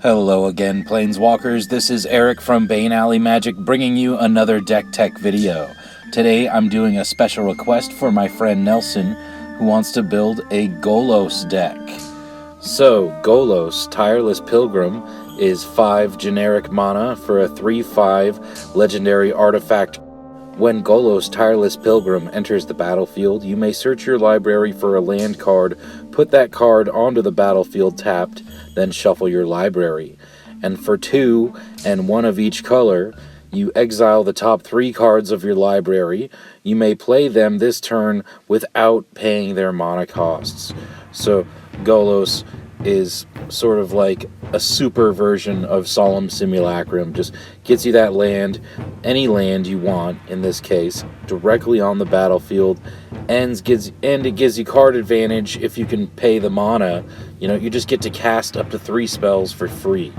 Hello again, Planeswalkers. This is Eric from Bane Alley Magic bringing you another deck tech video. Today I'm doing a special request for my friend Nelson, who wants to build a Golos deck. So, Golos, Tireless Pilgrim, is 5 generic mana for a 3/5 legendary artifact. When Golos, Tireless Pilgrim enters the battlefield, you may search your library for a land card, put that card onto the battlefield tapped, then shuffle your library. And for 2 and 1 of each color, you exile the top 3 cards of your library. You may play them this turn without paying their mana costs. So Golos is sort of like a super version of Solemn Simulacrum. Just gets you that land, any land you want in this case, directly on the battlefield, and it gives you card advantage if you can pay the mana. You know, you just get to cast up to 3 spells for free.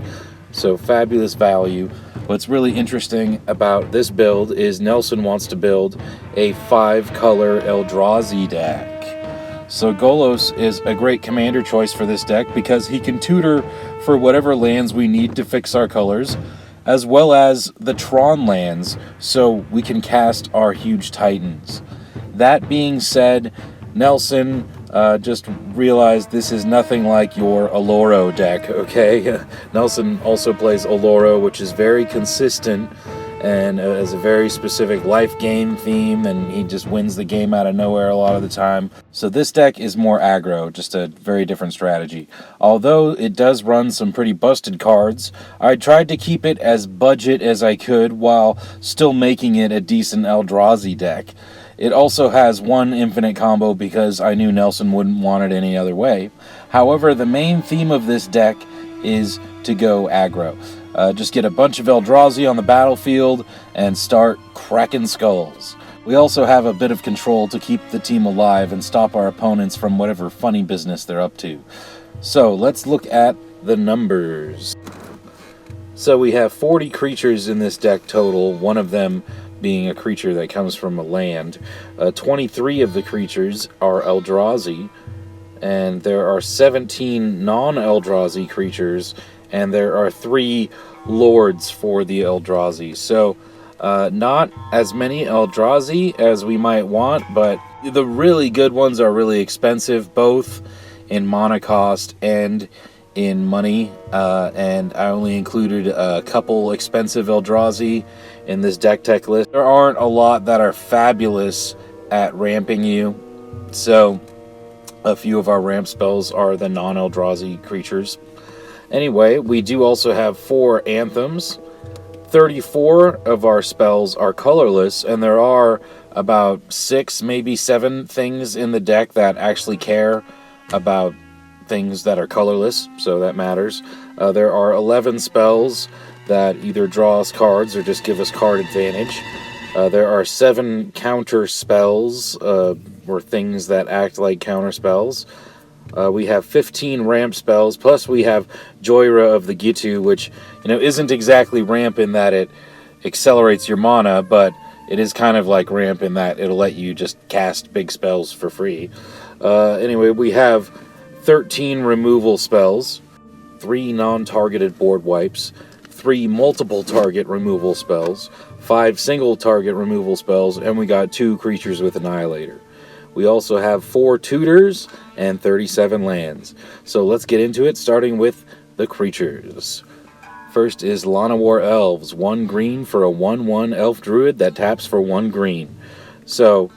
So fabulous value. What's really interesting about this build is Nelson wants to build a 5-color Eldrazi deck. So Golos is a great commander choice for this deck because he can tutor for whatever lands we need to fix our colors, as well as the Tron lands, so we can cast our huge titans. That being said, Nelson, just realized this is nothing like your Oloro deck, okay? Nelson also plays Oloro, which is very consistent and has a very specific life game theme, and he just wins the game out of nowhere a lot of the time. So this deck is more aggro, just a very different strategy. Although it does run some pretty busted cards, I tried to keep it as budget as I could while still making it a decent Eldrazi deck. It also has 1 infinite combo because I knew Nelson wouldn't want it any other way. However, the main theme of this deck is to go aggro. Just get a bunch of Eldrazi on the battlefield and start cracking skulls. We also have a bit of control to keep the team alive and stop our opponents from whatever funny business they're up to. So let's look at the numbers. So we have 40 creatures in this deck total, one of them being a creature that comes from a land. 23 of the creatures are Eldrazi, and there are 17 non-Eldrazi creatures, and there are 3 lords for the Eldrazi. So not as many Eldrazi as we might want, but the really good ones are really expensive, both in mana cost and in money, and I only included a couple expensive Eldrazi in this deck tech list. There aren't a lot that are fabulous at ramping you, so a few of our ramp spells are the non-Eldrazi creatures. Anyway, we do also have 4 Anthems. 34 of our spells are colorless, and there are about 6, maybe 7 things in the deck that actually care about things that are colorless, so that matters. There are 11 spells that either draw us cards or just give us card advantage. There are 7 counter spells, or things that act like counter spells. We have 15 ramp spells, plus we have Joyra of the Gitu, which, you know, isn't exactly ramp in that it accelerates your mana, but it is kind of like ramp in that it'll let you just cast big spells for free. Anyway, we have 13 removal spells, 3 non-targeted board wipes, 3 multiple target removal spells, 5 single target removal spells, and we got 2 creatures with Annihilator. We also have 4 tutors and 37 lands. So let's get into it, starting with the creatures. First is Llanowar Elves, 1 green for a 1/1 elf druid that taps for 1 green. So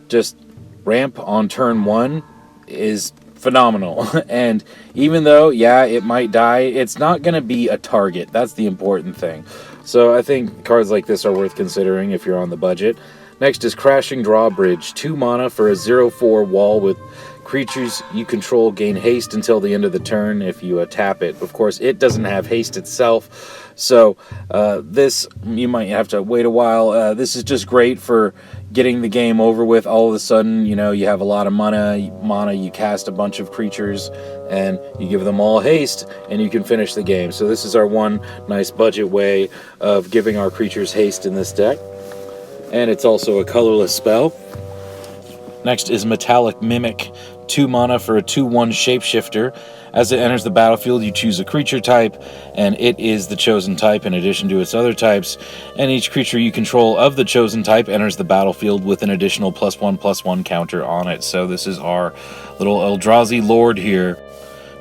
just ramp on turn 1 is phenomenal. And even though, yeah, it might die, it's not going to be a target. That's the important thing. So I think cards like this are worth considering if you're on the budget. Next is Crashing Drawbridge, 2 mana for a 0/4 wall with creatures you control gain haste until the end of the turn if you tap it. Of course, it doesn't have haste itself, so this, you might have to wait a while. This is just great for getting the game over with. All of a sudden, you know, you have a lot of mana, you cast a bunch of creatures, and you give them all haste, and you can finish the game. So this is our one nice budget way of giving our creatures haste in this deck. And it's also a colorless spell. Next is Metallic Mimic, 2 mana for a 2/1 Shapeshifter. As it enters the battlefield, you choose a creature type, and it is the chosen type in addition to its other types. And each creature you control of the chosen type enters the battlefield with an additional +1/+1 counter on it. So this is our little Eldrazi Lord here.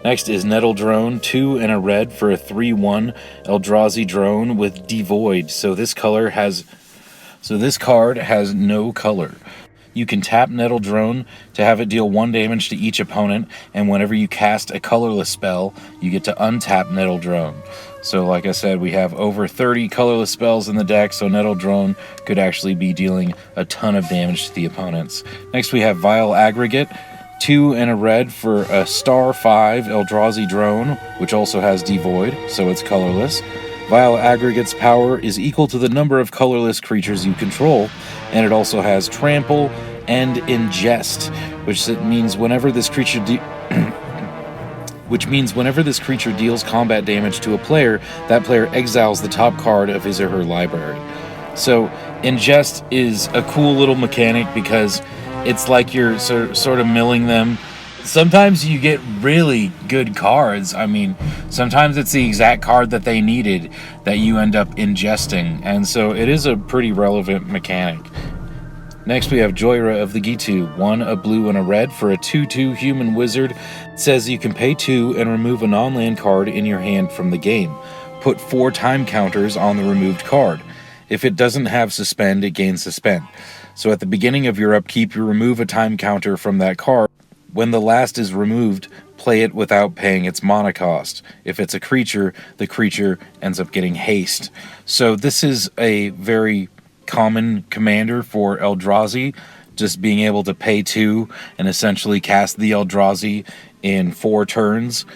Next is Nettle Drone, 2 and a red for a 3/1 Eldrazi Drone with Devoid. So this card has no color. You can tap Nettle Drone to have it deal 1 damage to each opponent, and whenever you cast a colorless spell, you get to untap Nettle Drone. So like I said, we have over 30 colorless spells in the deck, so Nettle Drone could actually be dealing a ton of damage to the opponents. Next we have Vile Aggregate, 2 and a red for a star 5 Eldrazi Drone, which also has Devoid, so it's colorless. Vile Aggregate's power is equal to the number of colorless creatures you control, and it also has Trample and Ingest, which means whenever this creature deals combat damage to a player, that player exiles the top card of his or her library. So Ingest is a cool little mechanic because it's like you're sort of milling them. Sometimes you get really good cards. I mean, sometimes it's the exact card that they needed that you end up ingesting, and so it is a pretty relevant mechanic. Next we have Joyra of the Gitu, 1 a blue and a red for a 2/2 human wizard. It says you can pay 2 and remove a non-land card in your hand from the game. Put 4 time counters on the removed card. If it doesn't have suspend, it gains suspend. So at the beginning of your upkeep, you remove a time counter from that card. When the last is removed, play it without paying its mana cost. If it's a creature, the creature ends up getting haste. So this is a very common commander for Eldrazi, just being able to pay 2 and essentially cast the Eldrazi in 4 turns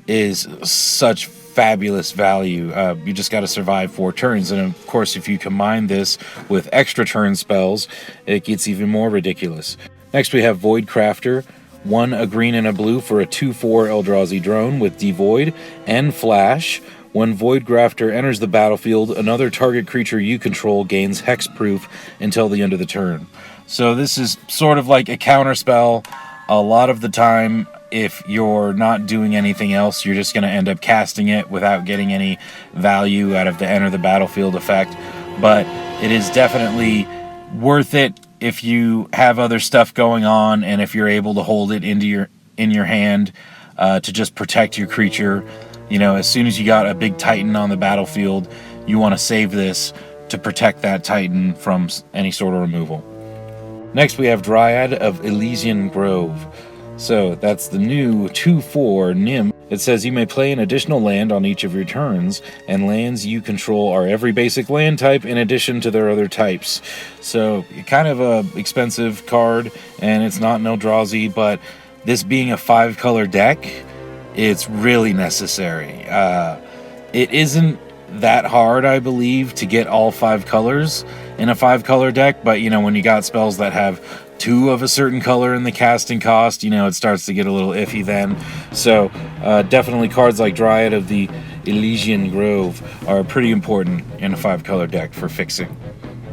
is such fabulous value. You just got to survive 4 turns, and of course if you combine this with extra turn spells, it gets even more ridiculous. Next we have Voidcrafter, 1 a green and a blue for a 2/4 Eldrazi Drone with Devoid and Flash. When Voidcrafter enters the battlefield, another target creature you control gains hexproof until the end of the turn. So this is sort of like a counter spell. A lot of the time, if you're not doing anything else, you're just going to end up casting it without getting any value out of the enter the battlefield effect. But it is definitely worth it if you have other stuff going on, and if you're able to hold it in your hand to just protect your creature. You know, as soon as you got a big Titan on the battlefield, you want to save this to protect that Titan from any sort of removal. Next we have Dryad of Elysian Grove. So that's the new 2/4 Nim. It says you may play an additional land on each of your turns, and lands you control are every basic land type in addition to their other types. So kind of a expensive card, and it's not an Eldrazi, but this being a 5-color deck, it's really necessary. It isn't that hard, I believe, to get all 5 colors in a 5-color deck, but you know, when you got spells that have 2 of a certain color in the casting cost, you know, it starts to get a little iffy then. So definitely cards like Dryad of the Elysian Grove are pretty important in a 5-color deck for fixing.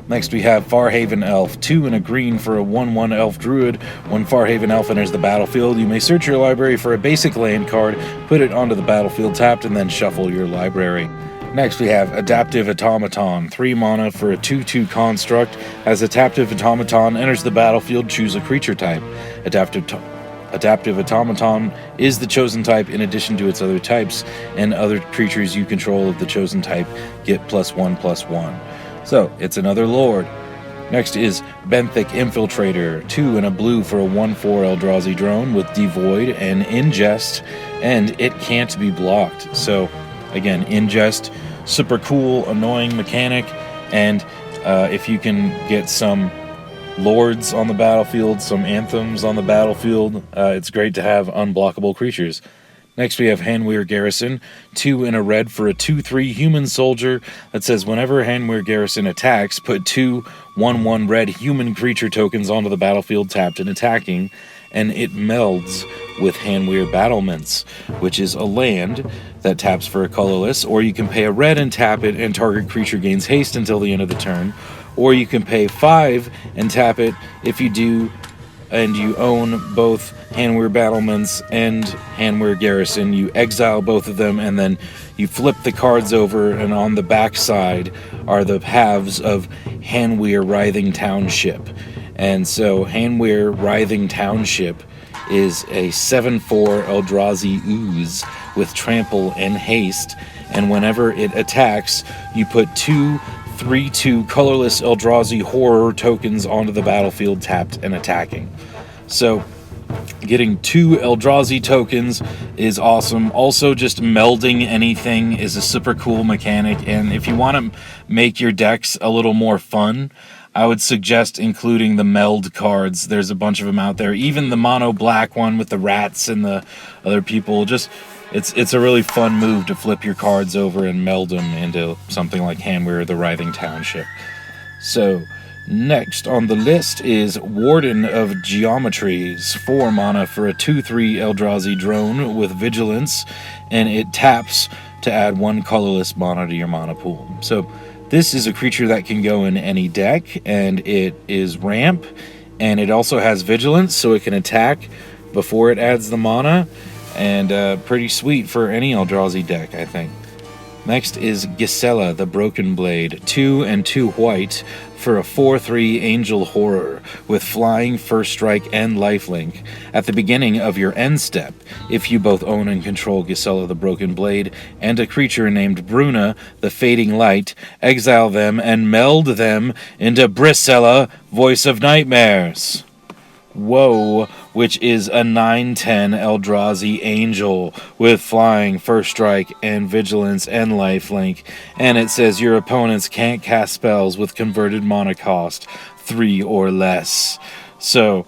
Next we have Farhaven Elf, 2 and a green for a 1/1 Elf Druid. When Farhaven Elf enters the battlefield, you may search your library for a basic land card, put it onto the battlefield tapped, and then shuffle your library. Next we have Adaptive Automaton, 3 mana for a 2/2 construct. As Adaptive Automaton enters the battlefield, choose a creature type. Adaptive Automaton is the chosen type in addition to its other types, and other creatures you control of the chosen type get +1/+1. So, it's another Lord. Next is Benthic Infiltrator, 2 and a blue for a 1/4 Eldrazi Drone with Devoid and Ingest, and it can't be blocked. So, again, Ingest, super cool, annoying mechanic, and if you can get some Lords on the battlefield, some Anthems on the battlefield, it's great to have unblockable creatures. Next we have Hanweir Garrison, 2 and a red for a 2/3 human soldier that says whenever Hanweir Garrison attacks, put 2 1/1 red human creature tokens onto the battlefield tapped and attacking, and it melds with Hanweir Battlements, which is a land that taps for a colorless, or you can pay a red and tap it and target creature gains haste until the end of the turn, or you can pay 5 and tap it. If you do, and you own both Hanweir Battlements and Hanweir Garrison, you exile both of them, and then you flip the cards over, and on the back side are the halves of Hanweir Writhing Township. And so Hanweir Writhing Township is a 7/4 Eldrazi ooze with trample and haste, and whenever it attacks, you put 2 3/2 colorless Eldrazi horror tokens onto the battlefield tapped and attacking. So getting 2 Eldrazi tokens is awesome. Also, just melding anything is a super cool mechanic, and if you want to make your decks a little more fun, I would suggest including the meld cards. There's a bunch of them out there. Even the mono black one with the rats and the other people. Just it's a really fun move to flip your cards over and meld them into something like Hanweir, the Writhing Township. So next on the list is Warden of Geometries, 4 mana for a 2/3 Eldrazi drone with Vigilance, and it taps to add 1 colorless mana to your mana pool. So this is a creature that can go in any deck, and it is ramp, and it also has Vigilance, so it can attack before it adds the mana, and pretty sweet for any Eldrazi deck, I think. Next is Gisela, the Broken Blade, 2 and 2 white for a 4/3 Angel Horror with Flying, First Strike, and Lifelink. At the beginning of your end step, if you both own and control Gisela, the Broken Blade, and a creature named Bruna, the Fading Light, exile them and meld them into Brisela, Voice of Nightmares. Whoa, which is a 9/10 Eldrazi Angel with Flying, First Strike, and Vigilance, and Lifelink. And it says your opponents can't cast spells with converted mana cost 3 or less. So,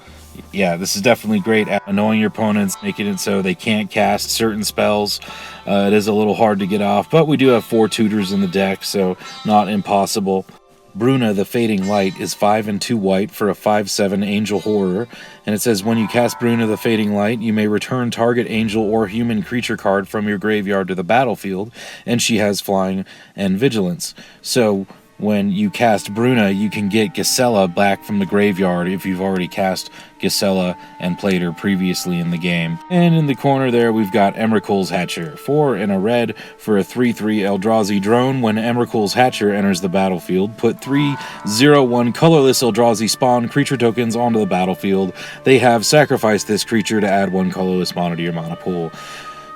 yeah, this is definitely great at annoying your opponents, making it so they can't cast certain spells. It is a little hard to get off, but we do have 4 tutors in the deck, so not impossible. Bruna, the Fading Light, is 5 and 2 white for a 5/7 Angel Horror, and it says when you cast Bruna, the Fading Light, you may return target angel or human creature card from your graveyard to the battlefield, and she has Flying and Vigilance. So when you cast Bruna, you can get Gisela back from the graveyard if you've already cast Gisela and played her previously in the game. And in the corner there, we've got Emrakul's Hatcher, 4 and a red for a 3/3 Eldrazi drone. When Emrakul's Hatcher enters the battlefield, put 3/0/1 colorless Eldrazi spawn creature tokens onto the battlefield. They have sacrificed this creature to add 1 colorless mana to your mana pool.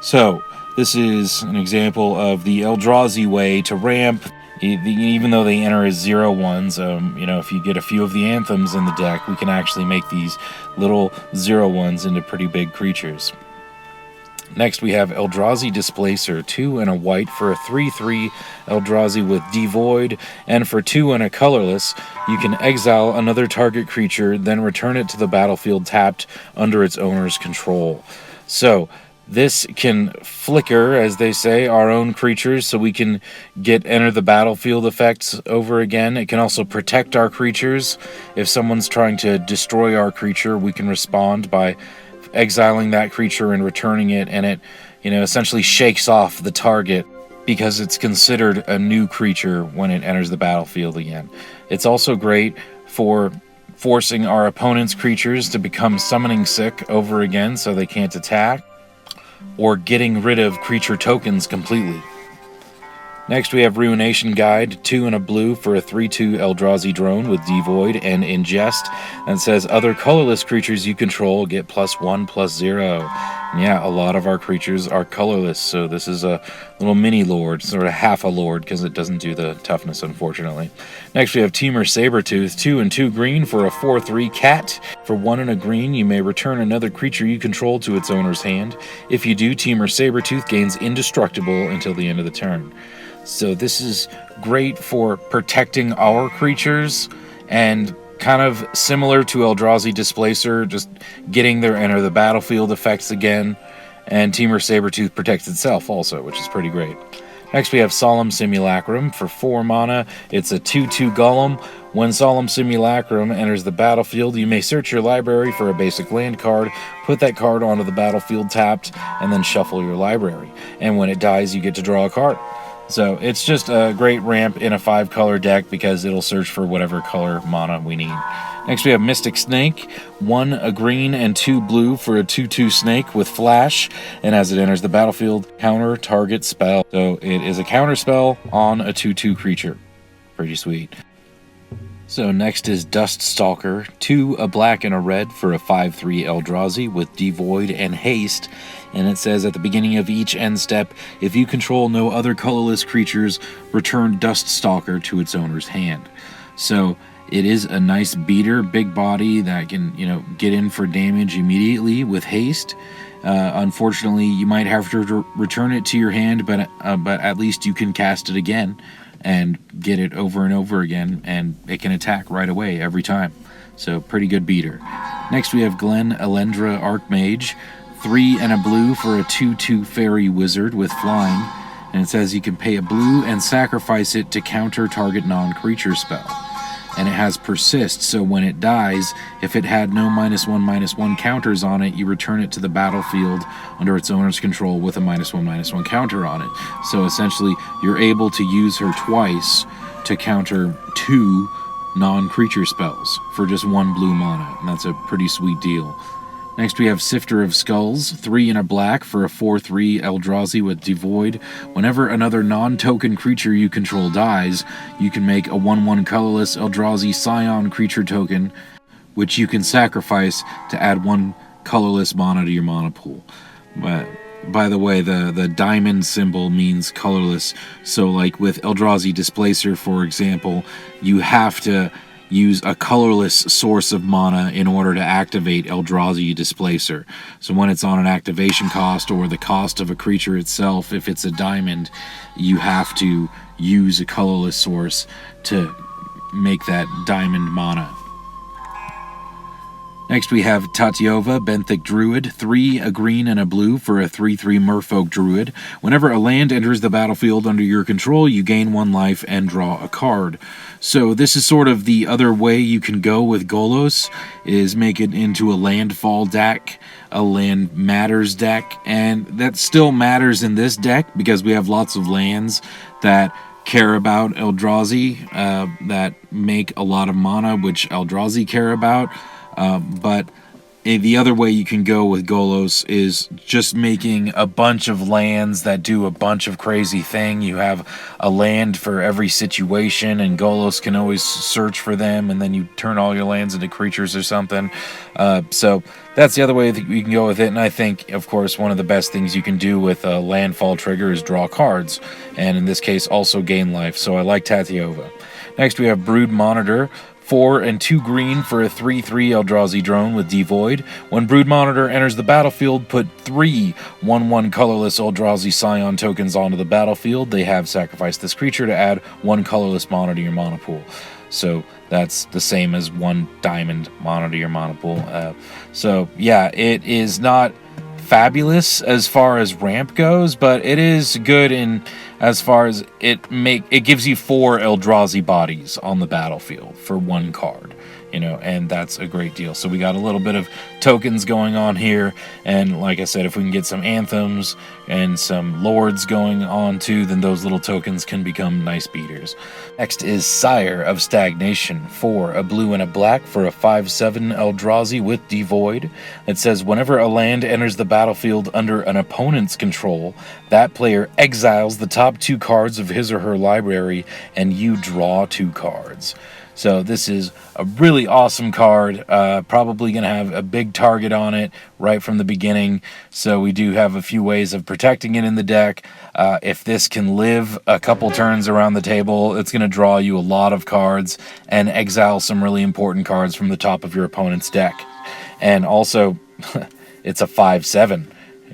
So this is an example of the Eldrazi way to ramp. Even though they enter as 0/1s, if you get a few of the Anthems in the deck, we can actually make these little 0/1s into pretty big creatures. Next, we have Eldrazi Displacer, 2 and a white for a 3/3 Eldrazi with Devoid, and for 2 and a colorless, you can exile another target creature, then return it to the battlefield tapped under its owner's control. So this can flicker, as they say, our own creatures, so we can get enter the battlefield effects over again. It can also protect our creatures. If someone's trying to destroy our creature, we can respond by exiling that creature and returning it, and it, essentially shakes off the target because it's considered a new creature when it enters the battlefield again. It's also great for forcing our opponent's creatures to become summoning sick over again so they can't attack, or getting rid of creature tokens completely. Next, we have Ruination Guide, 2 and a blue for a 3/2 Eldrazi drone with Devoid and Ingest, and says other colorless creatures you control get +1/+0. And yeah, a lot of our creatures are colorless, so this is a little mini lord, sort of half a lord, because it doesn't do the toughness, unfortunately. Next, we have Temur Sabertooth, 2 and 2 green for a 4/3 cat. For 1 and a green, you may return another creature you control to its owner's hand. If you do, Temur Sabertooth gains indestructible until the end of the turn. So this is great for protecting our creatures, and kind of similar to Eldrazi Displacer, just getting their enter the battlefield effects again, and Temur Sabertooth protects itself also, which is pretty great. Next, we have Solemn Simulacrum for 4 mana. It's a 2/2 Golem. When Solemn Simulacrum enters the battlefield, you may search your library for a basic land card, put that card onto the battlefield tapped, and then shuffle your library. And when it dies, you get to draw a card. So it's just a great ramp in a 5-color deck because it'll search for whatever color mana we need. Next we have Mystic Snake, 1 a green and 2 blue for a 2/2 snake with flash, and as it enters the battlefield, counter target spell. So it is a counter spell on a 2/2 creature. Pretty sweet. So next is Dust Stalker, 2 a black and a red for a 5/3 Eldrazi with Devoid and Haste, and it says at the beginning of each end step, if you control no other colorless creatures, return Dust Stalker to its owner's hand. So it is a nice beater, big body that can, get in for damage immediately with haste. Unfortunately, you might have to return it to your hand, but at least you can cast it again and get it over and over again, and it can attack right away every time. So pretty good beater. Next we have Glen Elendra Archmage, 3 and a blue for a 2/2 fairy wizard with flying, and it says you can pay a blue and sacrifice it to counter target non-creature spell. And it has persist, so when it dies, if it had no -1/-1 counters on it, you return it to the battlefield under its owner's control with a -1/-1 counter on it. So essentially, you're able to use her twice to counter 2 non-creature spells for just 1 blue mana, and that's a pretty sweet deal. Next we have Sifter of Skulls, 3 and a black for a 4/3 Eldrazi with Devoid. Whenever another non-token creature you control dies, you can make a 1/1 colorless Eldrazi Scion creature token, which you can sacrifice to add 1 colorless mana to your mana pool. By the way, the diamond symbol means colorless, so like with Eldrazi Displacer, for example, you have to use a colorless source of mana in order to activate Eldrazi Displacer. So when it's on an activation cost or the cost of a creature itself, if it's a diamond, you have to use a colorless source to make that diamond mana. Next we have Tatyova, Benthic Druid, 3 a green and a blue for a 3/3 Merfolk Druid. Whenever a land enters the battlefield under your control, you gain 1 life and draw a card. So this is sort of the other way you can go with Golos, is make it into a landfall deck, a land matters deck, and that still matters in this deck because we have lots of lands that care about Eldrazi, that make a lot of mana, which Eldrazi care about. But the other way you can go with Golos is just making a bunch of lands that do a bunch of crazy thing. You have a land for every situation, and Golos can always search for them, and then you turn all your lands into creatures or something. So that's the other way that you can go with it, and I think, of course, one of the best things you can do with a landfall trigger is draw cards, and in this case also gain life, so I like Tatyova. Next we have Brood Monitor, 4 and 2 green for a 3/3 Eldrazi drone with Devoid. When Brood Monitor enters the battlefield, put 3 1/1 colorless Eldrazi Scion tokens onto the battlefield. They have sacrificed this creature to add 1 colorless mana to your mana pool. So that's the same as 1 diamond mana to your mana pool. So yeah, it is not fabulous as far as ramp goes, but it is good in as far as it gives you 4 Eldrazi bodies on the battlefield for 1 card, and that's a great deal. So we got a little bit of tokens going on here, and like I said, if we can get some Anthems and some Lords going on too, then those little tokens can become nice beaters. Next is Sire of Stagnation, 4 a blue and a black for a 5/7 Eldrazi with Devoid. It says whenever a land enters the battlefield under an opponent's control, that player exiles the top 2 cards of his or her library, and you draw 2 cards. So this is a really awesome card, probably going to have a big target on it right from the beginning, so we do have a few ways of protecting it in the deck. If this can live a couple turns around the table, it's going to draw you a lot of cards and exile some really important cards from the top of your opponent's deck. And also, it's a 5/7.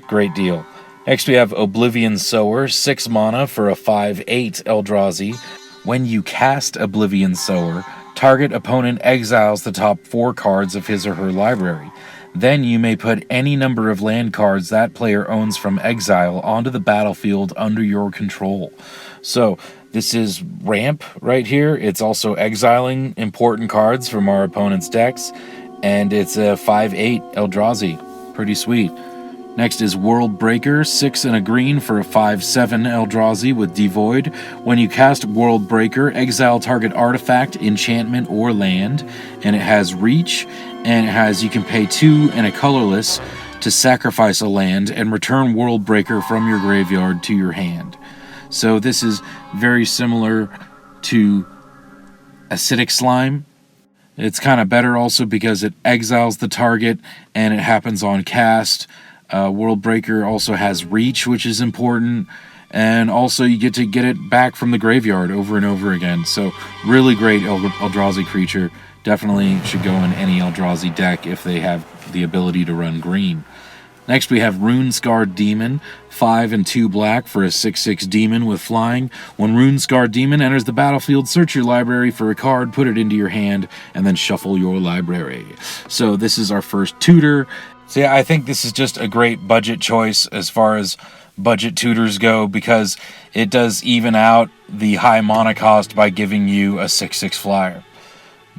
Great deal. Next we have Oblivion Sower, 6 mana for a 5/8 Eldrazi. When you cast Oblivion Sower, target opponent exiles the top 4 cards of his or her library. Then you may put any number of land cards that player owns from exile onto the battlefield under your control. So this is ramp right here. It's also exiling important cards from our opponent's decks, and it's a 5/8 Eldrazi. Pretty sweet. Next is World Breaker, 6 and a green for a 5/7 Eldrazi with Devoid. When you cast World Breaker, exile target artifact, enchantment, or land, and it has reach, and it has you can pay 2 and a colorless to sacrifice a land and return World Breaker from your graveyard to your hand. So this is very similar to Acidic Slime. It's kind of better also because it exiles the target and it happens on cast. World Breaker also has reach, which is important, and also you get to get it back from the graveyard over and over again. So really great Eldrazi creature. Definitely should go in any Eldrazi deck if they have the ability to run green. Next we have Rune-Scarred Demon, 5 and 2 black for a 6/6 demon with flying. When Rune-Scarred Demon enters the battlefield, search your library for a card, put it into your hand, and then shuffle your library. So this is our first tutor. So yeah, I think this is just a great budget choice as far as budget tutors go, because it does even out the high mana cost by giving you a 6/6 flyer.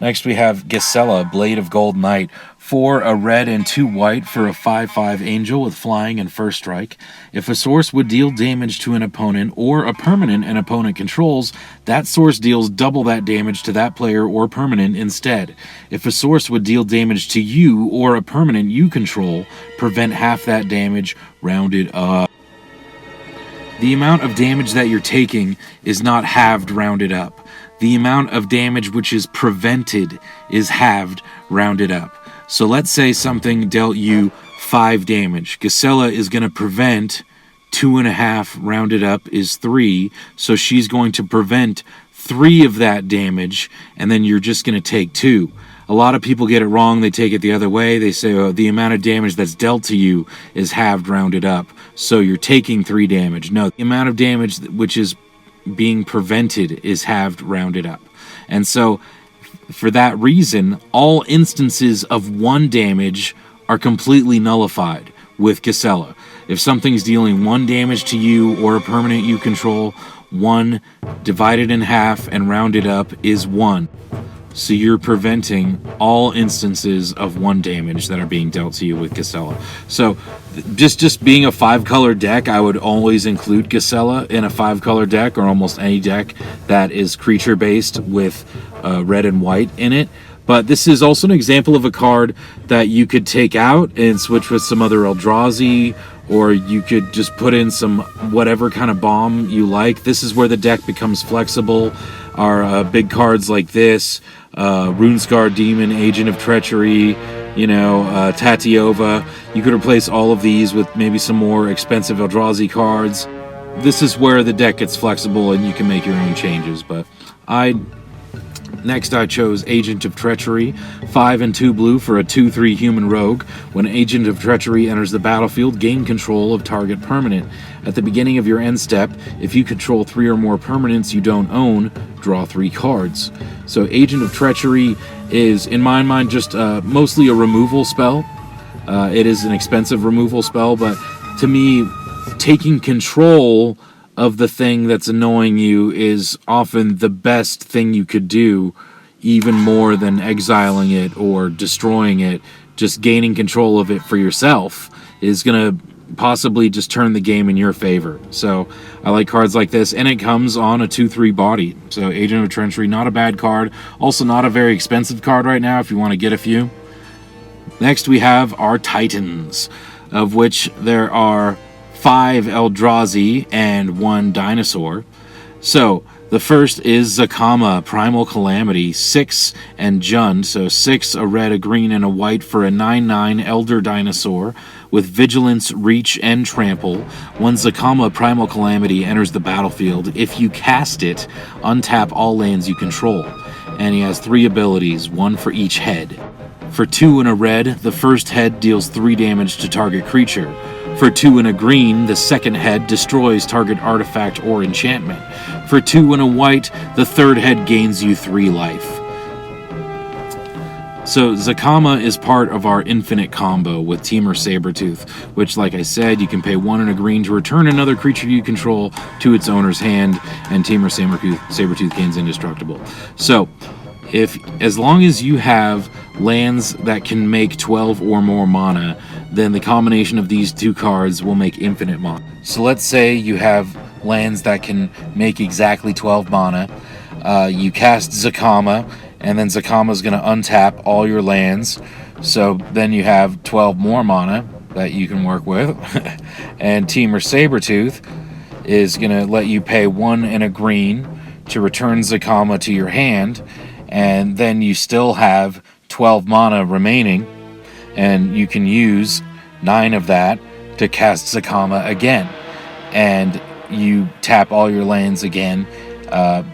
Next we have Gisela, Blade of Gold Knight, 4 a red and 2 white for a 5/5 angel with flying and first strike. If a source would deal damage to an opponent or a permanent an opponent controls, that source deals double that damage to that player or permanent instead. If a source would deal damage to you or a permanent you control, prevent half that damage, rounded up. The amount of damage that you're taking is not halved, rounded up. The amount of damage which is prevented is halved, rounded up. So let's say something dealt you 5 damage. Gisela is going to prevent 2.5, rounded up is 3. So she's going to prevent 3 of that damage, and then you're just going to take 2. A lot of people get it wrong. They take it the other way. They say, oh, the amount of damage that's dealt to you is halved, rounded up. So you're taking 3 damage. No, the amount of damage which is being prevented is halved, rounded up. And so for that reason, all instances of 1 damage are completely nullified with Gisela. If something's dealing 1 damage to you or a permanent you control, 1 divided in half and rounded up is 1. So you're preventing all instances of 1 damage that are being dealt to you with Gisela. So just being a 5-color deck, I would always include Gisela in a 5-color deck, or almost any deck that is creature based with red and white in it. But this is also an example of a card that you could take out and switch with some other Eldrazi, or you could just put in some whatever kind of bomb you like. This is where the deck becomes flexible. Our big cards like this, Rune-Scarred Demon, Agent of Treachery, Tatiova. You could replace all of these with maybe some more expensive Eldrazi cards. This is where the deck gets flexible and you can make your own changes. But Next I chose Agent of Treachery, 5 and 2 blue for a 2/3 human rogue. When Agent of Treachery enters the battlefield, gain control of target permanent. At the beginning of your end step, if you control 3 or more permanents you don't own, draw 3 cards. So Agent of Treachery is, in my mind, just mostly a removal spell. It is an expensive removal spell, but to me, taking control of the thing that's annoying you is often the best thing you could do, even more than exiling it or destroying it. Just gaining control of it for yourself is going to possibly just turn the game in your favor. So I like cards like this, and it comes on a 2/3 body. So Agent of Treachery, not a bad card. Also not a very expensive card right now if you want to get a few. Next we have our Titans, of which there are 5 Eldrazi and 1 dinosaur. So the first is Zakama, Primal Calamity, 6 and Jund, so 6 a red, a green, and a white for a 9/9 Elder Dinosaur with Vigilance, Reach, and Trample. When Zakama, Primal Calamity enters the battlefield, if you cast it, untap all lands you control. And he has 3 abilities, 1 for each head. For 2 and a red, the first head deals 3 damage to target creature. For 2 and a green, the second head destroys target artifact or enchantment. For 2 and a white, the third head gains you 3 life. So Zakama is part of our infinite combo with Temur Sabertooth, which, like I said, you can pay 1 and a green to return another creature you control to its owner's hand, and Temur Sabertooth gains indestructible. So As long as you have lands that can make 12 or more mana, then the combination of these two cards will make infinite mana. So let's say you have lands that can make exactly 12 mana. You cast Zakama, and then Zakama is going to untap all your lands. So then you have 12 more mana that you can work with. And Temur Sabertooth is going to let you pay 1 and a green to return Zakama to your hand. And then you still have 12 mana remaining, and you can use 9 of that to cast Zakama again. And you tap all your lands again.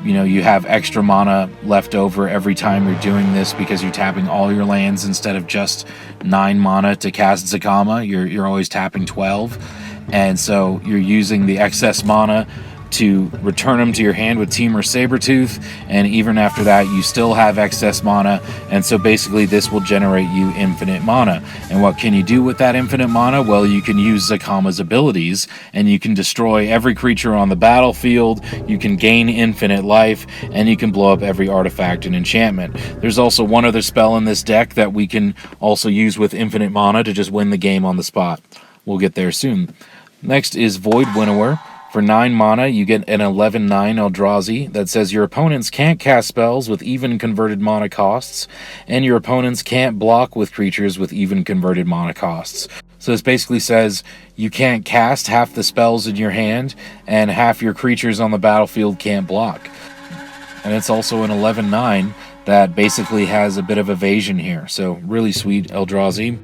You have extra mana left over every time you're doing this because you're tapping all your lands instead of just 9 mana to cast Zakama. You're always tapping 12. And so you're using the excess mana to return them to your hand with Temur Sabertooth, and even after that you still have excess mana, and so basically this will generate you infinite mana. And what can you do with that infinite mana? Well, you can use Zakama's abilities, and you can destroy every creature on the battlefield, you can gain infinite life, and you can blow up every artifact and enchantment. There's also one other spell in this deck that we can also use with infinite mana to just win the game on the spot. We'll get there soon. Next is Void Winnower. For 9 mana, you get an 11/9 Eldrazi that says your opponents can't cast spells with even converted mana costs, and your opponents can't block with creatures with even converted mana costs. So this basically says you can't cast half the spells in your hand, and half your creatures on the battlefield can't block. And it's also an 11/9 that basically has a bit of evasion here, so really sweet Eldrazi.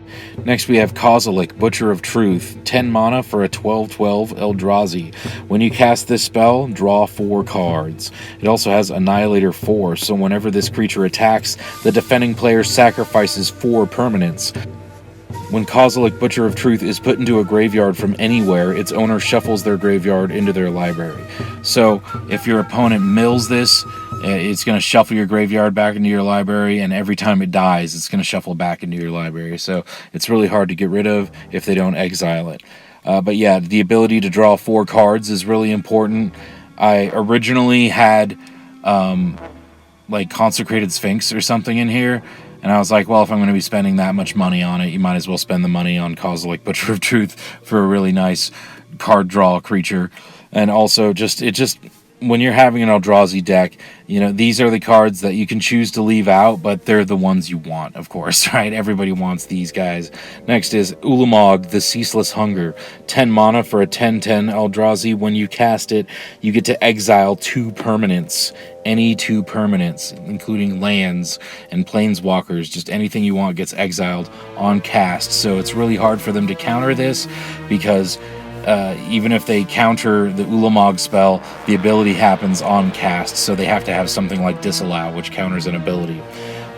Next we have Kozilek, Butcher of Truth, 10 mana for a 12/12 Eldrazi. When you cast this spell, draw 4 cards. It also has Annihilator 4, so whenever this creature attacks, the defending player sacrifices 4 permanents. When Kozilek, Butcher of Truth is put into a graveyard from anywhere, its owner shuffles their graveyard into their library. So if your opponent mills this, it's going to shuffle your graveyard back into your library, and every time it dies, it's going to shuffle back into your library. So it's really hard to get rid of if they don't exile it. But yeah, the ability to draw 4 cards is really important. I originally had Consecrated Sphinx or something in here, and I was like, well, if I'm going to be spending that much money on it, you might as well spend the money on Kozilek, Butcher of Truth, for a really nice card draw creature. And also, when you're having an Eldrazi deck, these are the cards that you can choose to leave out, but they're the ones you want, of course, right? Everybody wants these guys. Next is Ulamog, the Ceaseless Hunger. 10 mana for a 10/10 Eldrazi. When you cast it, you get to exile 2 permanents. Any 2 permanents, including lands and planeswalkers. Just anything you want gets exiled on cast. So it's really hard for them to counter this, because even if they counter the Ulamog spell, the ability happens on cast, so they have to have something like Disallow, which counters an ability.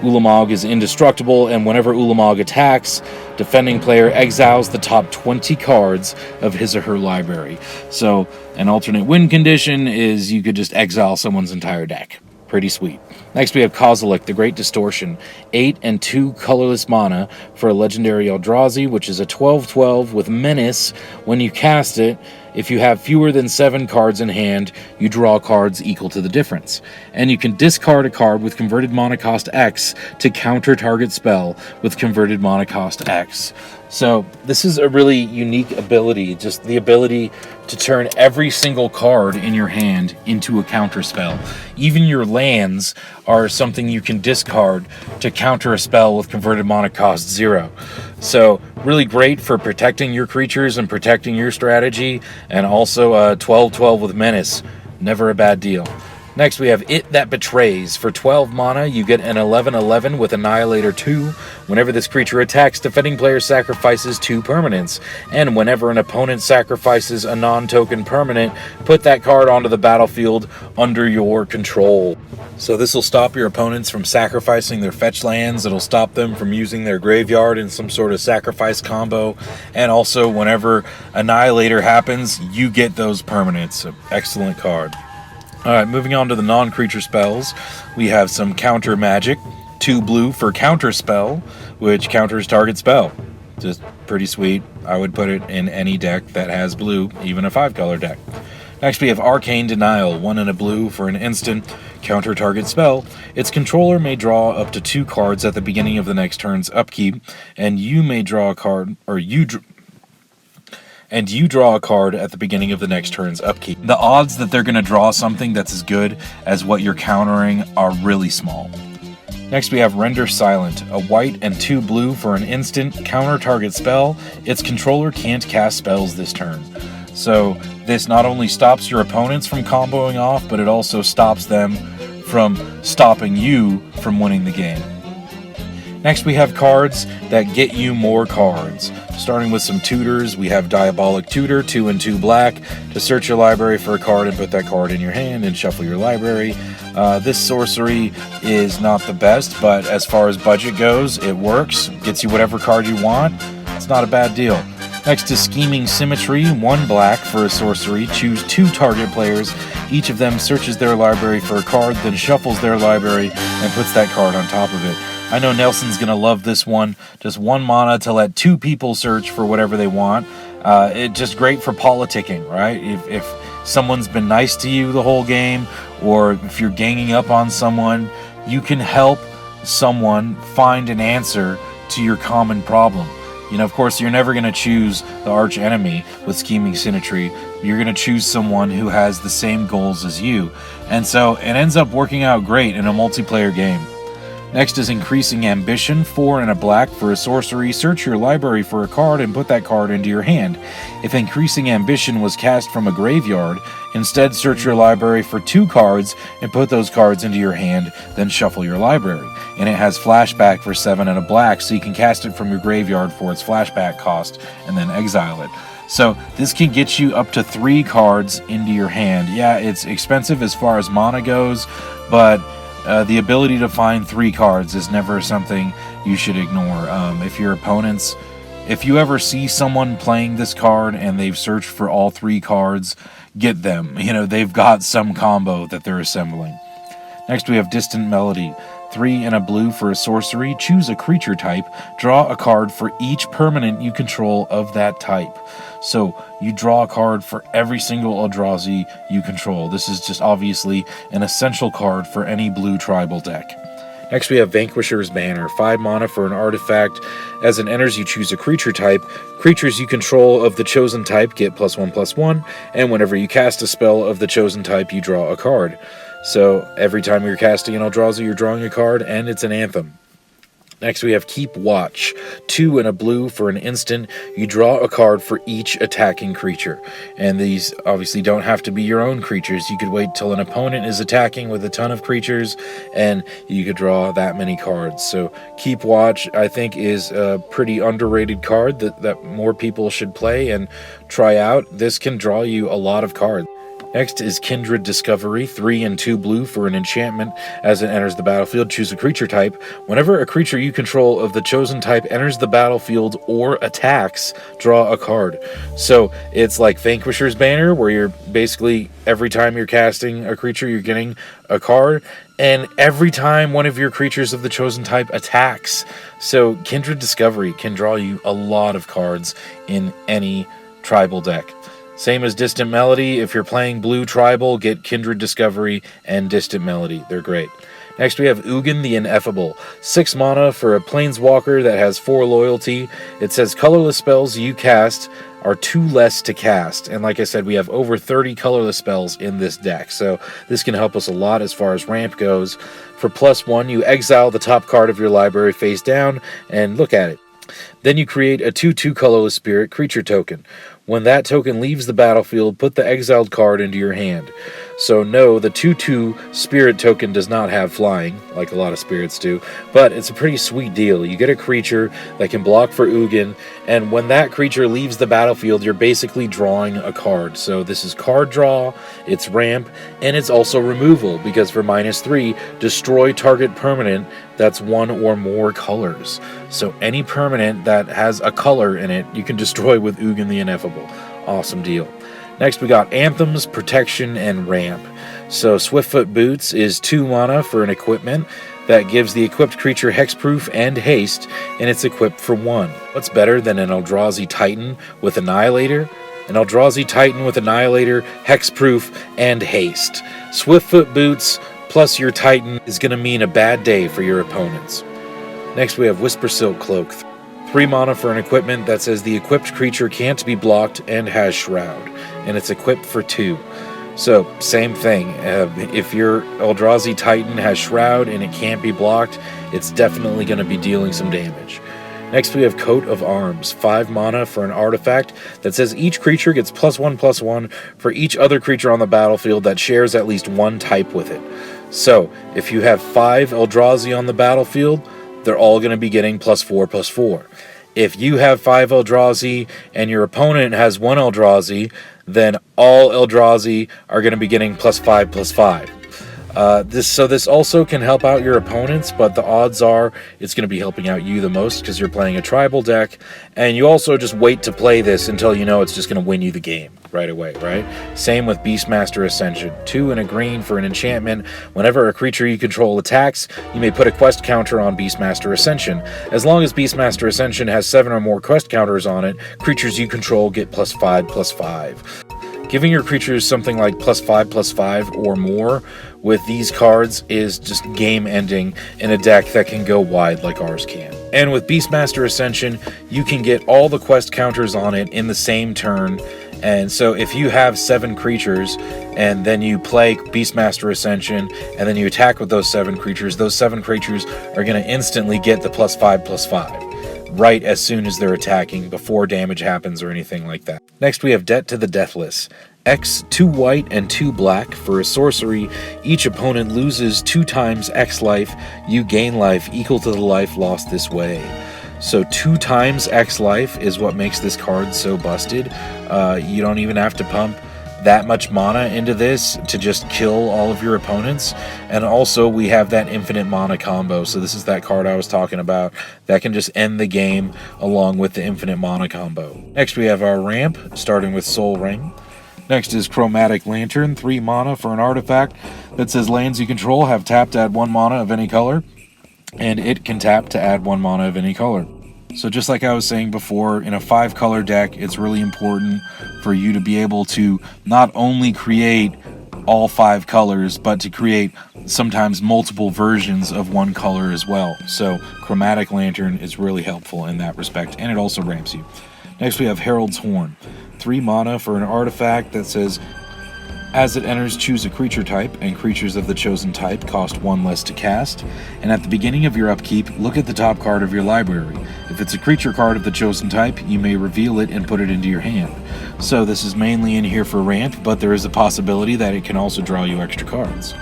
Ulamog is indestructible, and whenever Ulamog attacks, defending player exiles the top 20 cards of his or her library. So an alternate win condition is you could just exile someone's entire deck. Pretty sweet. Next we have Kozilek, the Great Distortion. 8 and 2 colorless mana for a legendary Eldrazi, which is a 12/12 with Menace. When you cast it, if you have fewer than 7 cards in hand, you draw cards equal to the difference. And you can discard a card with converted mana cost X to counter target spell with converted mana cost X. So this is a really unique ability, just the ability to turn every single card in your hand into a counter spell. Even your lands are something you can discard to counter a spell with converted mana cost 0. So really great for protecting your creatures and protecting your strategy, and also a 12/12 with Menace. Never a bad deal. Next we have It That Betrays. For 12 mana, you get an 11/11 with Annihilator 2. Whenever this creature attacks, defending player sacrifices 2 permanents. And whenever an opponent sacrifices a non-token permanent, put that card onto the battlefield under your control. So this will stop your opponents from sacrificing their fetch lands. It'll stop them from using their graveyard in some sort of sacrifice combo. And also, whenever Annihilator happens, you get those permanents. Excellent card. Alright, moving on to the non-creature spells, we have some counter magic. 2 blue for counter spell, which counters target spell. Just pretty sweet. I would put it in any deck that has blue, even a 5-color deck. Next we have Arcane Denial, 1 and a blue for an instant counter target spell. Its controller may draw up to 2 cards at the beginning of the next turn's upkeep, and you may draw a card, or you draw a card at the beginning of the next turn's upkeep. The odds that they're going to draw something that's as good as what you're countering are really small. Next we have Render Silent, a white and 2 blue for an instant counter target spell. Its controller can't cast spells this turn. So this not only stops your opponents from comboing off, but it also stops them from stopping you from winning the game. Next we have cards that get you more cards. Starting with some tutors, we have Diabolic Tutor, 2 and 2 black, to search your library for a card and put that card in your hand and shuffle your library. This sorcery is not the best, but as far as budget goes, it works. Gets you whatever card you want. It's not a bad deal. Next is Scheming Symmetry, 1 black for a sorcery. Choose 2 target players. Each of them searches their library for a card, then shuffles their library and puts that card on top of it. I know Nelson's going to love this one. Just 1 mana to let 2 people search for whatever they want. It's just great for politicking, right? If someone's been nice to you the whole game, or if you're ganging up on someone, you can help someone find an answer to your common problem. You know, of course, you're never going to choose the arch enemy with Scheming Symmetry. You're going to choose someone who has the same goals as you. And so it ends up working out great in a multiplayer game. Next is Increasing Ambition, 4 and a black for a sorcery. Search your library for a card and put that card into your hand. If Increasing Ambition was cast from a graveyard, instead search your library for 2 cards and put those cards into your hand, then shuffle your library. And it has flashback for 7 and a black, so you can cast it from your graveyard for its flashback cost and then exile it. So this can get you up to 3 cards into your hand. Yeah, it's expensive as far as mana goes, but the ability to find 3 cards is never something you should ignore. If you ever see someone playing this card and they've searched for all 3 cards, get them. You know, they've got some combo that they're assembling. Next we have Distant Melody, 3 and a blue for a sorcery. Choose a creature type. Draw a card for each permanent you control of that type. So you draw a card for every single Eldrazi you control. This is just obviously an essential card for any blue tribal deck. Next we have Vanquisher's Banner, 5 mana for an artifact. As it enters, you choose a creature type. Creatures you control of the chosen type get +1/+1, and whenever you cast a spell of the chosen type, you draw a card. So every time you're casting an Eldrazi, you're drawing a card, and it's an Anthem. Next we have Keep Watch, 2 and a blue for an instant. You draw a card for each attacking creature. And these obviously don't have to be your own creatures. You could wait till an opponent is attacking with a ton of creatures, and you could draw that many cards. So Keep Watch, I think, is a pretty underrated card that more people should play and try out. This can draw you a lot of cards. Next is Kindred Discovery, 3 and 2 blue for an enchantment. As it enters the battlefield, choose a creature type. Whenever a creature you control of the chosen type enters the battlefield or attacks, draw a card. So it's like Vanquisher's Banner, where you're basically, every time you're casting a creature, you're getting a card, and every time one of your creatures of the chosen type attacks. So Kindred Discovery can draw you a lot of cards in any tribal deck. Same as Distant Melody. If you're playing blue tribal, get Kindred Discovery and Distant Melody. They're great. Next we have Ugin the Ineffable, 6 mana for a planeswalker that has 4 loyalty. It says colorless spells you cast are 2 less to cast. And like I said, we have over 30 colorless spells in this deck. So this can help us a lot as far as ramp goes. For +1, you exile the top card of your library face down and look at it. Then you create a 2/2 colorless spirit creature token. When that token leaves the battlefield, put the exiled card into your hand. So no, the 2/2 spirit token does not have flying, like a lot of spirits do, but it's a pretty sweet deal. You get a creature that can block for Ugin, and when that creature leaves the battlefield, you're basically drawing a card. So this is card draw, it's ramp, and it's also removal, because for -3, destroy target permanent that's 1 or more colors. So any permanent that has a color in it, you can destroy with Ugin the Ineffable. Awesome deal. Next we got Anthems, Protection, and Ramp. So Swiftfoot Boots is 2 mana for an equipment that gives the equipped creature hexproof and haste, and it's equipped for 1. What's better than an Eldrazi Titan with Annihilator? An Eldrazi Titan with Annihilator, Hexproof, and Haste. Swiftfoot boots plus your Titan is going to mean a bad day for your opponents. Next we have Whisper Silk Cloak. 3 mana for an equipment that says the equipped creature can't be blocked and has Shroud. And it's equipped for 2. So, same thing. If your Eldrazi Titan has Shroud and it can't be blocked, it's definitely going to be dealing some damage. Next we have Coat of Arms, 5 mana for an artifact that says each creature gets +1/+1 for each other creature on the battlefield that shares at least one type with it. So, if you have 5 Eldrazi on the battlefield, they're all going to be getting +4/+4. If you have 5 Eldrazi and your opponent has 1 Eldrazi, then all Eldrazi are going to be getting +5/+5. This also can help out your opponents, but the odds are it's going to be helping out you the most because you're playing a tribal deck, and you also just wait to play this until you know it's just going to win you the game right away, right? Same with Beastmaster Ascension. 2 and a green for an enchantment. Whenever a creature you control attacks, you may put a quest counter on Beastmaster Ascension. As long as Beastmaster Ascension has 7 or more quest counters on it, creatures you control get +5/+5. Giving your creatures something like +5/+5 or more with these cards is just game-ending in a deck that can go wide like ours can. And with Beastmaster Ascension, you can get all the quest counters on it in the same turn. And so if you have 7 creatures and then you play Beastmaster Ascension and then you attack with those 7 creatures are going to instantly get the +5/+5 right as soon as they're attacking, before damage happens or anything like that. Next we have Debt to the Deathless. X, 2 white and 2 black for a sorcery. Each opponent loses 2 times X life. You gain life equal to the life lost this way. So 2 times X life is what makes this card so busted. You don't even have to pump that much mana into this to just kill all of your opponents. And also we have that infinite mana combo, so this is that card I was talking about that can just end the game along with the infinite mana combo. Next we have our ramp, starting with Soul Ring. Next is Chromatic Lantern, 3 mana for an artifact that says lands you control have tapped to add 1 mana of any color, and it can tap to add 1 mana of any color. So just like I was saying before, in a 5-color deck, it's really important for you to be able to not only create all 5 colors, but to create sometimes multiple versions of 1 color as well. So Chromatic Lantern is really helpful in that respect, and it also ramps you. Next we have Herald's Horn, 3 mana for an artifact that says as it enters, choose a creature type, and creatures of the chosen type cost 1 less to cast. And at the beginning of your upkeep, look at the top card of your library. If it's a creature card of the chosen type, you may reveal it and put it into your hand. So this is mainly in here for ramp, but there is a possibility that it can also draw you extra cards.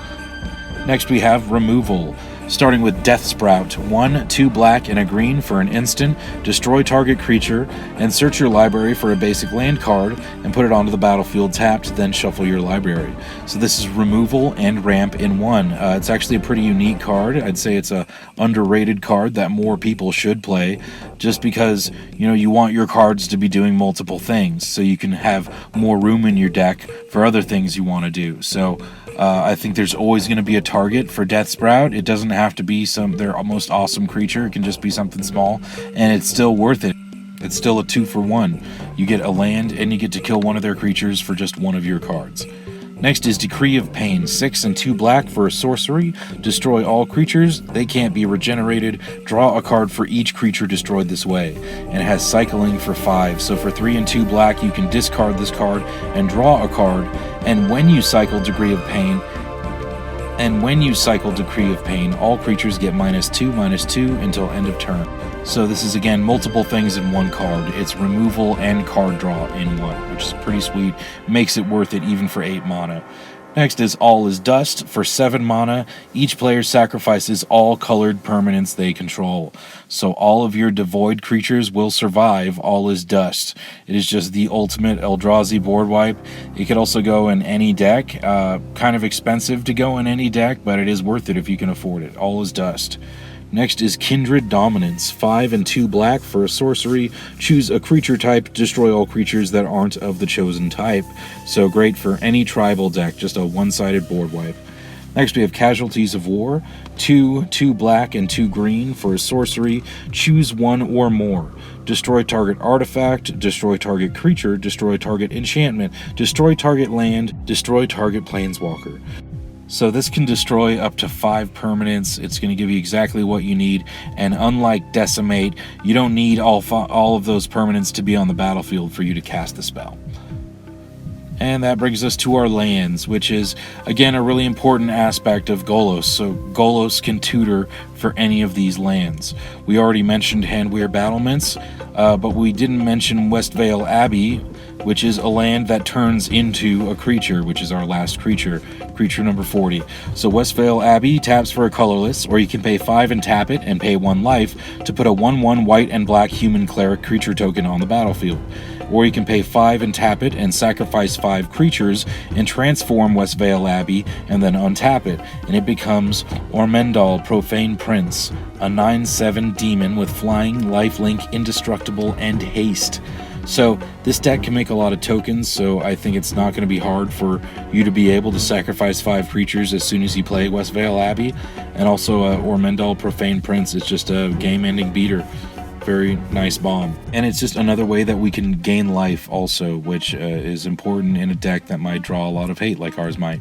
Next we have Removal. Starting with Death Sprout, 1, 2 black and a green for an instant, destroy target creature, and search your library for a basic land card and put it onto the battlefield tapped, then shuffle your library. So this is removal and ramp in one. It's actually a pretty unique card. I'd say it's a underrated card that more people should play, just because you want your cards to be doing multiple things, so you can have more room in your deck for other things you want to do. So I think there's always going to be a target for Death Sprout. It doesn't have to be their most awesome creature. It can just be something small, and it's still worth it. It's still a 2-for-1. You get a land, and you get to kill one of their creatures for just one of your cards. Next is Decree of Pain, 6 and 2 black for a sorcery. Destroy all creatures. They can't be regenerated. Draw a card for each creature destroyed this way. And it has cycling for 5. So for 3 and 2 black, you can discard this card and draw a card. And when you cycle Decree of Pain, all creatures get -2/-2 until end of turn. So this is, again, multiple things in one card. It's removal and card draw in one, which is pretty sweet. Makes it worth it even for 8 mana. Next is All is Dust. For 7 mana, each player sacrifices all colored permanents they control. So all of your devoid creatures will survive All is Dust. It is just the ultimate Eldrazi board wipe. It could also go in any deck. Kind of expensive to go in any deck, but it is worth it if you can afford it. All is Dust. Next is Kindred Dominance, 5 and 2 black for a sorcery. Choose a creature type, destroy all creatures that aren't of the chosen type. So great for any tribal deck, just a one-sided board wipe. Next we have Casualties of War, 2 black and 2 green for a sorcery. Choose one or more. Destroy target artifact, destroy target creature, destroy target enchantment, destroy target land, destroy target planeswalker. So this can destroy up to 5 permanents. It's going to give you exactly what you need, and unlike Decimate, you don't need all of those permanents to be on the battlefield for you to cast the spell. And that brings us to our lands, which is, again, a really important aspect of Golos. So Golos can tutor for any of these lands. We already mentioned Handweir Battlements, but we didn't mention Westvale Abbey, which is a land that turns into a creature, which is our last creature number 40. So Westvale Abbey taps for a colorless, or you can pay 5 and tap it and pay 1 life to put a 1/1 white and black human cleric creature token on the battlefield. Or you can pay 5 and tap it and sacrifice 5 creatures and transform Westvale Abbey and then untap it, and it becomes Ormendal Profane Prince, a 9/7 demon with flying, lifelink, indestructible, and haste. So this deck can make a lot of tokens, so I think it's not going to be hard for you to be able to sacrifice 5 creatures as soon as you play Westvale Abbey. And also Ormendal Profane Prince is just a game-ending beater. Very nice bomb. And it's just another way that we can gain life also, which is important in a deck that might draw a lot of hate like ours might.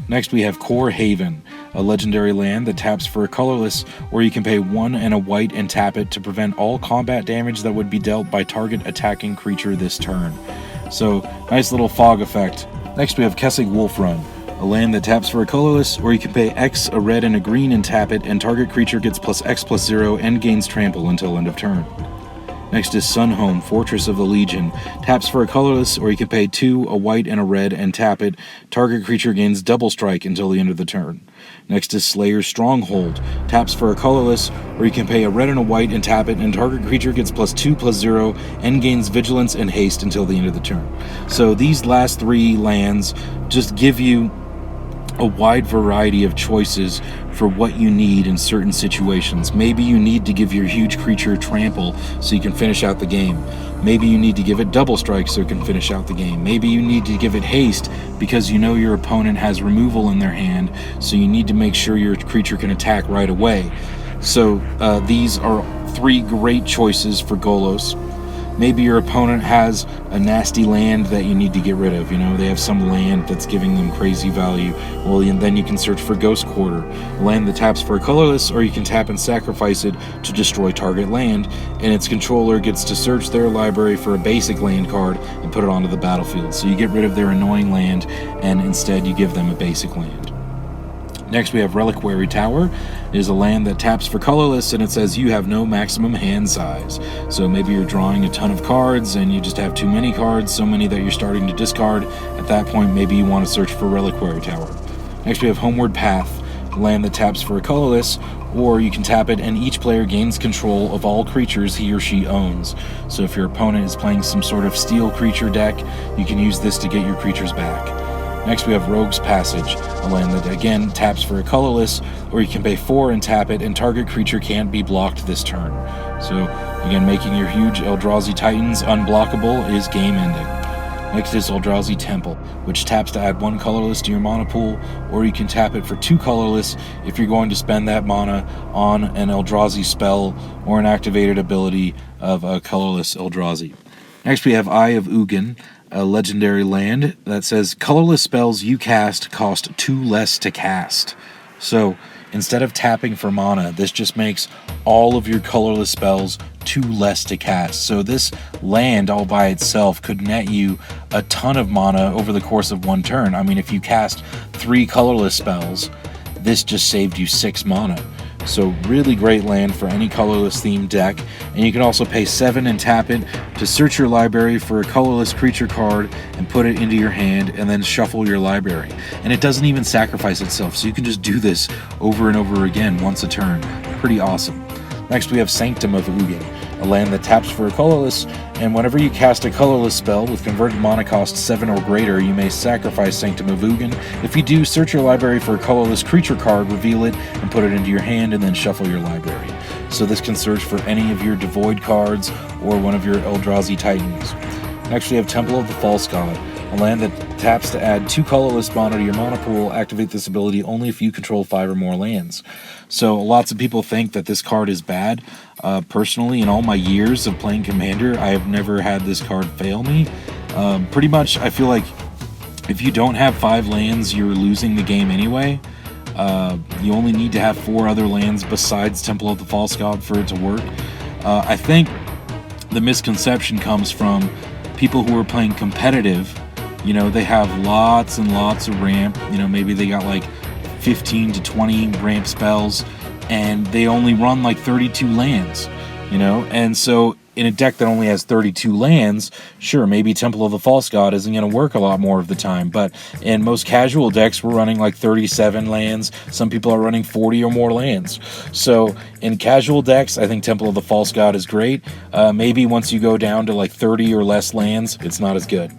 Next we have Core Haven, a legendary land that taps for a colorless, or you can pay 1 and a white and tap it to prevent all combat damage that would be dealt by target attacking creature this turn. So, nice little fog effect. Next we have Kessig Wolfrun, a land that taps for a colorless, or you can pay X, a red and a green and tap it, and target creature gets +X/+0 and gains trample until end of turn. Next is Sunhome, Fortress of the Legion. Taps for a colorless, or you can pay 2, a white and a red, and tap it. Target creature gains double strike until the end of the turn. Next is Slayer's Stronghold. Taps for a colorless, or you can pay a red and a white and tap it, and target creature gets +2/+0 and gains vigilance and haste until the end of the turn. So these last 3 lands just give you a wide variety of choices for what you need in certain situations. Maybe you need to give your huge creature trample so you can finish out the game. Maybe you need to give it double strike so it can finish out the game. Maybe you need to give it haste because you know your opponent has removal in their hand, so you need to make sure your creature can attack right away. So these are 3 great choices for Golos. Maybe your opponent has a nasty land that you need to get rid of. You know, they have some land that's giving them crazy value. Well, then you can search for Ghost Quarter, a land that taps for a colorless, or you can tap and sacrifice it to destroy target land, and its controller gets to search their library for a basic land card and put it onto the battlefield. So you get rid of their annoying land, and instead you give them a basic land. Next we have Reliquary Tower. It is a land that taps for colorless, and it says you have no maximum hand size. So maybe you're drawing a ton of cards and you just have too many cards, so many that you're starting to discard. At that point, maybe you want to search for Reliquary Tower. Next we have Homeward Path, a land that taps for a colorless, or you can tap it and each player gains control of all creatures he or she owns. So if your opponent is playing some sort of steel creature deck, you can use this to get your creatures back. Next we have Rogue's Passage, a land that again taps for a colorless, or you can pay 4 and tap it, and target creature can't be blocked this turn. So again, making your huge Eldrazi Titans unblockable is game ending. Next is Eldrazi Temple, which taps to add 1 colorless to your mana pool, or you can tap it for 2 colorless if you're going to spend that mana on an Eldrazi spell or an activated ability of a colorless Eldrazi. Next we have Eye of Ugin, a legendary land that says colorless spells you cast cost 2 less to cast. So instead of tapping for mana, this just makes all of your colorless spells 2 less to cast. So this land all by itself could net you a ton of mana over the course of 1 turn. I mean, if you cast 3 colorless spells, this just saved you 6 mana. So really great land for any colorless themed deck. And you can also pay 7 and tap it to search your library for a colorless creature card and put it into your hand, and then shuffle your library. And it doesn't even sacrifice itself, so you can just do this over and over again once a turn. Pretty awesome. Next we have Sanctum of Ugin, a land that taps for a colorless, and whenever you cast a colorless spell with converted mana cost 7 or greater, you may sacrifice Sanctum of Ugin. If you do, search your library for a colorless creature card, reveal it, and put it into your hand, and then shuffle your library. So this can search for any of your Devoid cards or one of your Eldrazi Titans. Next we have Temple of the False God, a A land that taps to add 2 colorless mana to your mana pool. Activate this ability only if you control 5 or more lands. So lots of people think that this card is bad. Personally, in all my years of playing Commander, I have never had this card fail me. Pretty much, I feel like if you don't have 5 lands, you're losing the game anyway. You only need to have 4 other lands besides Temple of the False God for it to work. I think the misconception comes from people who are playing competitive. You know, they have lots and lots of ramp. You know, maybe they got like 15 to 20 ramp spells, and they only run like 32 lands, you know? And so in a deck that only has 32 lands, sure, maybe Temple of the False God isn't going to work a lot more of the time, but in most casual decks, we're running like 37 lands. Some people are running 40 or more lands. So in casual decks, I think Temple of the False God is great. Maybe once you go down to like 30 or less lands, it's not as good.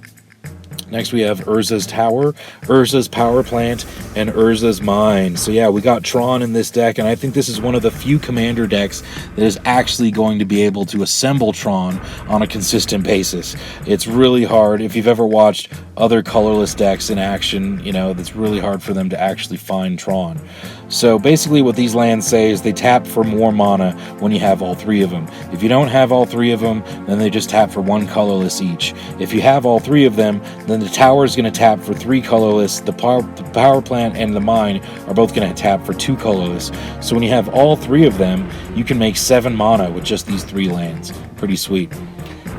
Next we have Urza's Tower, Urza's Power Plant, and Urza's Mine. So yeah, we got Tron in this deck, and I think this is one of the few Commander decks that is actually going to be able to assemble Tron on a consistent basis. It's really hard. If you've ever watched other colorless decks in action, you know, it's really hard for them to actually find Tron. So basically what these lands say is they tap for more mana when you have all 3 of them. If you don't have all 3 of them, then they just tap for 1 colorless each. If you have all 3 of them, then the tower is going to tap for 3 colorless. The power plant and the mine are both going to tap for 2 colorless. So when you have all 3 of them, you can make 7 mana with just these 3 lands. Pretty sweet.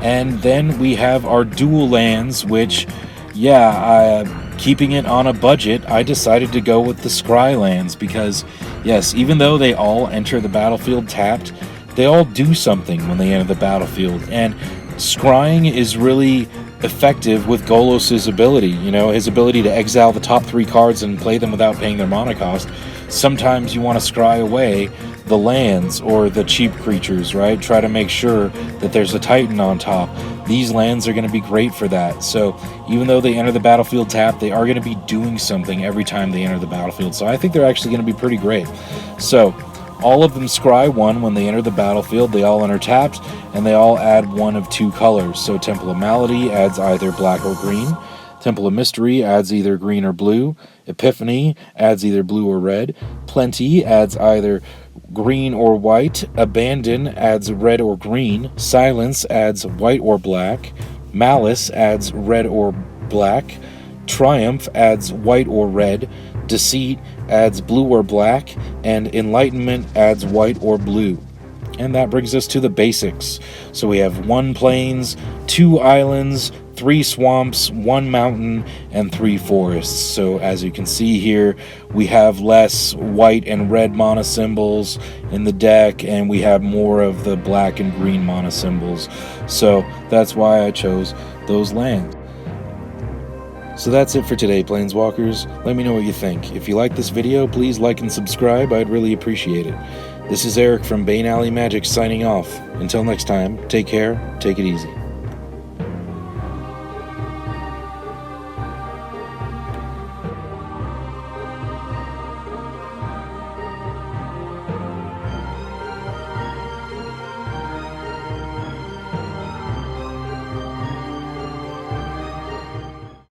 And then we have our dual lands, which, yeah, keeping it on a budget, I decided to go with the Scry lands because, yes, even though they all enter the battlefield tapped, they all do something when they enter the battlefield. And scrying is really effective with Golos' ability. You know, his ability to exile the top 3 cards and play them without paying their mana cost. Sometimes you want to scry away the lands or the cheap creatures, right? Try to make sure that there's a Titan on top. These lands are going to be great for that. So even though they enter the battlefield tapped, they are going to be doing something every time they enter the battlefield. So I think they're actually going to be pretty great. So all of them scry 1 when they enter the battlefield. They all enter tapped, and they all add 1 of 2 colors. So Temple of Malady adds either black or green. Temple of Mystery adds either green or blue. Epiphany adds either blue or red. Plenty adds either green or white. Abandon adds red or green. Silence adds white or black. Malice adds red or black. Triumph adds white or red. Deceit adds blue or black. And Enlightenment adds white or blue. And that brings us to the basics. So we have 1 plains, 2 islands, 3 swamps, 1 mountain, and 3 forests. So as you can see here, we have less white and red mana symbols in the deck, and we have more of the black and green mana symbols. So that's why I chose those lands. So that's it for today, Planeswalkers. Let me know what you think. If you like this video, please like and subscribe. I'd really appreciate it. This is Eric from Bane Alley Magic signing off. Until next time, take care, take it easy.